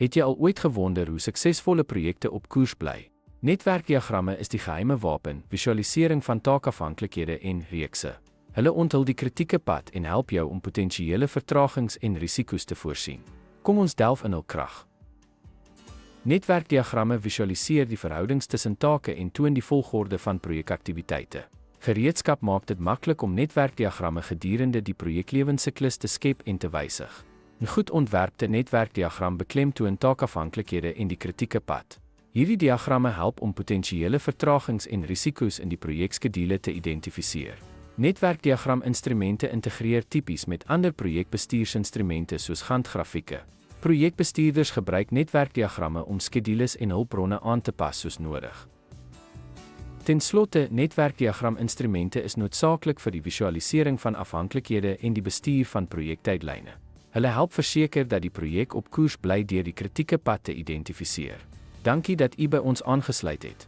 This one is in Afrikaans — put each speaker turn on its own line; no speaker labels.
Het jy al ooit gewonder hoe suksesvolle projekte op koers bly? Netwerkdiagramme is die geheime wapen, visualisering van taakafhanklikhede en reekse. Hulle onthul die kritieke pad en help jou om potensiële vertragings en risiko's te voorsien. Kom ons delf in hul krag. Netwerkdiagramme visualiseer die verhoudings tussen take en toon die volgorde van projekaktiwiteite. Gereedskap maak dit maklik om netwerkdiagramme gedurende die projeklewensiklus te skep en te wysig. 'n Goed ontwerpte netwerkdiagram beklemtoon taakafhanklikhede en die kritieke pad. Hierdie diagramme help om potensiële vertragings en risiko's in die projekskedule te identifiseer. Netwerkdiagram-instrumente integreer tipies met ander projekbestuursinstrumente soos Gantt-grafieke. Projekbestuurders gebruik netwerkdiagramme om skedules en hulpbronne aan te pas soos nodig. Ten slotte, netwerkdiagram-instrumente is noodsaaklik vir die visualisering van afhanklikhede en die bestuur van projektydlyne. Hulle help verseker dat die projek op koers bly deur die kritieke pad te identifiseer. Dankie dat u by ons aangesluit het.